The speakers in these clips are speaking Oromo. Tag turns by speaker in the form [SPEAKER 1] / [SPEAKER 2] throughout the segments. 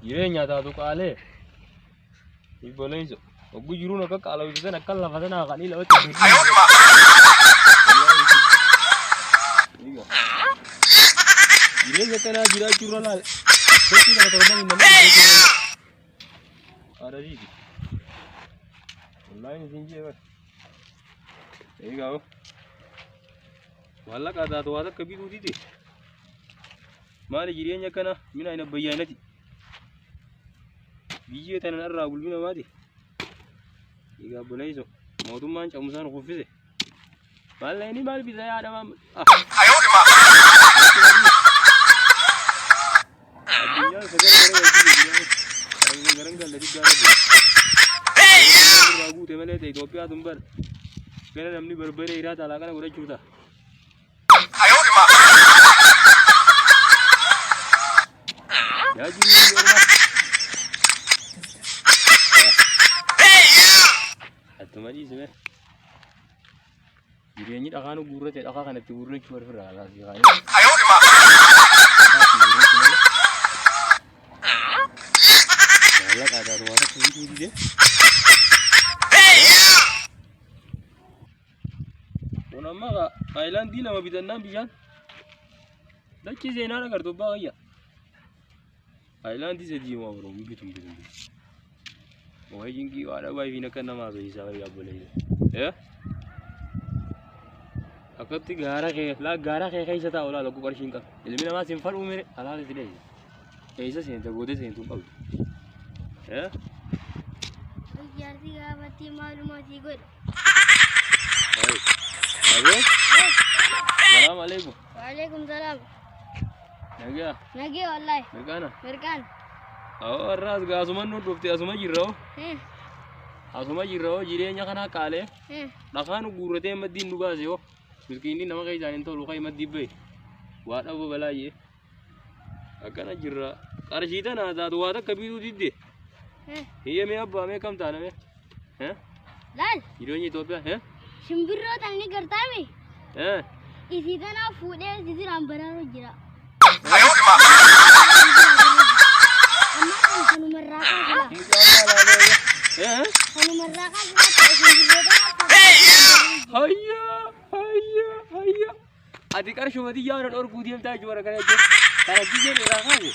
[SPEAKER 1] jireenya taatu qaalee ibboleeyso oggu jiruun akka qaala'uusan akka lafa sanaa kan ilaalatu jireenya kanaa jiraachuu irra laal sochii kana torban hin namni arariiti wallahi isin jeebar eegaa wallaqa taatu waan akka bituutiti maali jireenya kana mina ina bayyaanati biyya tanan irraa bulbina maati eegaa boleeyso mootummaan camusaan kuffise maalleni maal bisa yaadama addunyaa sagal garan galla diggaara guute malee ta'e Itoophiyaa tumbar gara namni barbare iraa taalaa kana godhachuu ta'a. Yaa jiru attuma dhiisime jireenyi dhaqaanu guurrate dhaqaa kanatti guurrachuu warfirraa alaasii mallaqa adaatu waan akka hiituu dide kun amma aayilaandii lama bitannaan bishaan dachii seenaa agartu abbaa wayya aayilaandii sadii maa biroo bitum way jingi wada bay fi nakkan nama so isa wayya bolee akatti gaara ke keessa taa ola lagu qarshin qab ilmi nama sin falu mere alaale fide keessa seen ta gode seen tu qab
[SPEAKER 2] yardi gaafatti maalumaati godhe
[SPEAKER 1] Salam alaikum.
[SPEAKER 2] Waalaikum salam. Nage wallahi. Mirkaan.
[SPEAKER 1] Arras gaasuman nu dhufte asuma jirroo. Asuma jirroo jireenya kana qaalee. Dhaqaan guurratee maddiin nu baase yoo. Miskiinni nama keessaan hin tolu kai maddii bahe. Waa dhabu balaayyee. Akkana jirra. Qarshii tana taatu waa takka bituu didde. Hiyyamee abbaa mee kam taaname?
[SPEAKER 2] Laal.
[SPEAKER 1] Jireenya Itoophiyaa.
[SPEAKER 2] Shimbirroo tanni gartaame. Isi kana fuudhee sisiraan baraaroo jira. Ati qarshii mati yaa'uudhaan orguu deemtaa jiru kana jechuudha. Kana biyya irraa kaase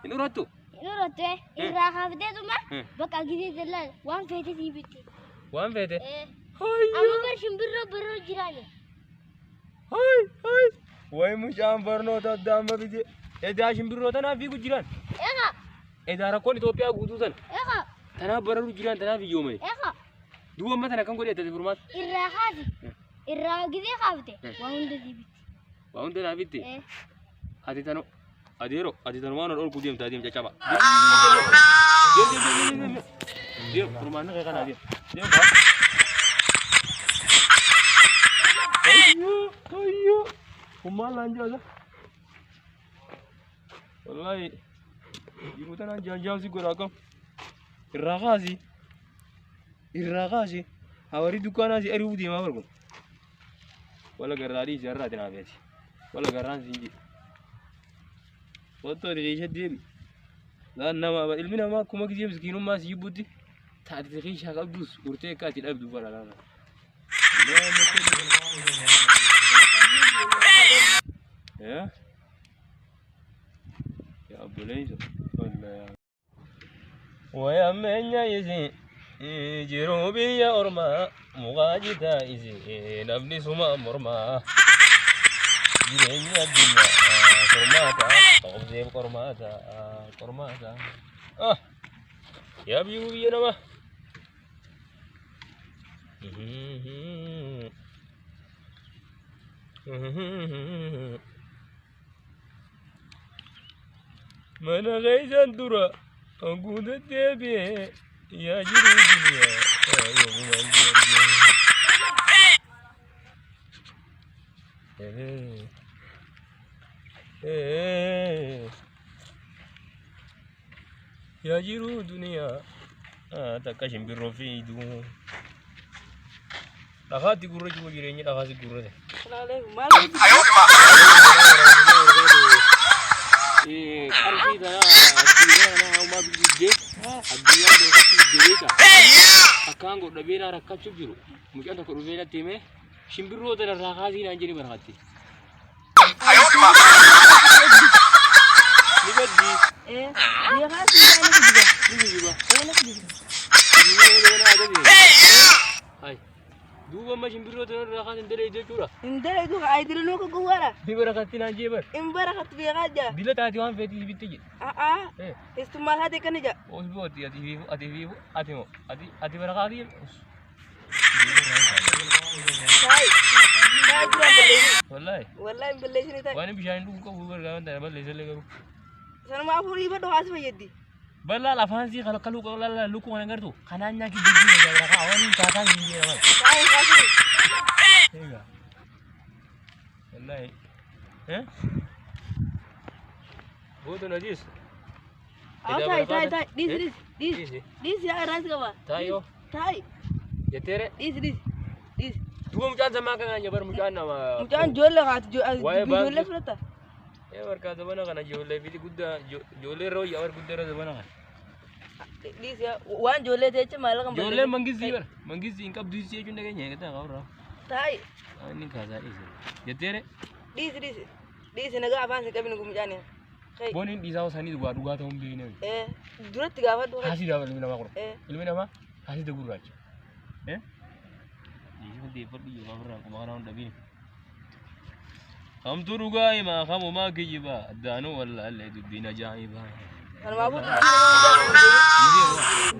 [SPEAKER 2] ni urattu. Irraa kaaftee bakka gisee jalaa waan feete sii bitti.
[SPEAKER 1] Waan feete?
[SPEAKER 2] Amma bar shimbirroo biroo jiraani.
[SPEAKER 1] Way mucaan barnoota damma bije. Edaa shimbirroo tanaaf fiigu jiraan. Edaa rakkoon Itoophiyaa guutuu sana. Tanaaf bararu jiraan tanaaf iyyoomani. Duuba amma tana kan godhate furmaata.
[SPEAKER 2] Irraa kaase. Irraa gisee kaafte. Waa hunda sii bitti.
[SPEAKER 1] Waa hunda naa bitti. Ati tano. Adeero, ati tano waan ol ku deemtaa deem caccaba. Deem furmaanni kee kana deem. Deem baa. Ayyo. Kummaan laan jiraasa. Wallahi. Jiru tanaan jaanjaansi godhaa kam. Irraa kaasi. Hawari dukkaanaasi ari'uu deemaa barbaadu. Wala garraadhii isi har'aati naa beeti. Wala garraan siin jiru. Wato riisha deemi. Laan nama ilmi namaa akkuma gisee miskiinummaa si jibbutti taatee riisha qabdus urtee akka ati dhabdu bara laala. Ya boleeyso. Waya meenya isi jiruu biyya ormaa muqaajita isi namni suma mormaa. Jireenya addunyaa kormaata obseef kormaata yaa biyyuu biyya nama mana keessan dura guuta deebi'ee yaa jiruu duniyaa yoomumaan argee ya jiru dunia takka shimbirroo fiidu dhagaatti gurra jiru jireenya dhagaatti gurrate qarshii دبينا ركّب شوف جرو ممكن تكون ربينا تيمه شمبرو ترى راقازين أنجلي برهاتي نبدي
[SPEAKER 3] إيه يا خاص أنا كذا أنا كذا
[SPEAKER 1] هاي دوبا ما شمبرو ترى راقازين دلي جورا
[SPEAKER 3] إن ده يدوخ عايدين لوك جوارا
[SPEAKER 1] دي برهاتي نانجي بر
[SPEAKER 3] إن بركة في غاجة
[SPEAKER 1] بلا تاتيوان فيتي بيتي
[SPEAKER 3] استعمال هذا كنجا
[SPEAKER 1] اوس بوتي اتي برغادي
[SPEAKER 3] هاي هاي
[SPEAKER 1] والله
[SPEAKER 3] والله بالله شنو تاي
[SPEAKER 1] وانا بيشان دوكو برغان ده بل ليس لغرو
[SPEAKER 3] سنة ما أقول يبغى دوحاس في يدي
[SPEAKER 1] بلا لا فانسي kalau لا لوكو انا غرتو خنانيا كي دي ده برغا اوني كاتا دي ده
[SPEAKER 3] هاي خاصني
[SPEAKER 1] ايوه والله ها بوتو نجيس
[SPEAKER 3] تاي this يا راس كوا
[SPEAKER 1] تايو
[SPEAKER 3] تاي
[SPEAKER 1] يا ترى
[SPEAKER 3] this
[SPEAKER 1] dua mujan sama kan nyabar mujan nama
[SPEAKER 3] مجان جول لغات جول لفلتا
[SPEAKER 1] ya warga zamana kana jole bidi gudda jole ro ya war gudda ro zamana kan
[SPEAKER 3] this يا وان جول تيجي مالا كم
[SPEAKER 1] jole mangizi ingkap duisi aja ndege nya kata kau
[SPEAKER 3] تاي
[SPEAKER 1] ini kaza isi ya tere
[SPEAKER 3] this naga avance kami nunggu mujane
[SPEAKER 1] bonin di sawo sani duga ta umbi ne
[SPEAKER 3] durat tiga apa dua
[SPEAKER 1] hasi da ilmi nama ko
[SPEAKER 3] eh
[SPEAKER 1] ilmi nama hasi da gurra ini kan di perdi juga berang kemana udah bini kamu turu gay ma kamu ma kijiba dano wala alle du dina jaiba
[SPEAKER 3] أنا ما أقول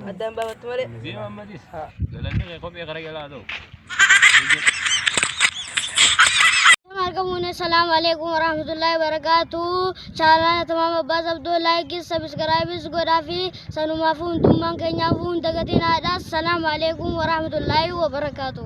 [SPEAKER 3] أدم بابا تمري
[SPEAKER 1] زي ما مديس لأن غير قبي غير لا دو
[SPEAKER 2] Assalamualaikum warahmatullahi wabarakatuh. Channel tamam abbas abdul like subscribe godafi sanu mafum tumang kenya fum dagatina. Assalamualaikum warahmatullahi wabarakatuh.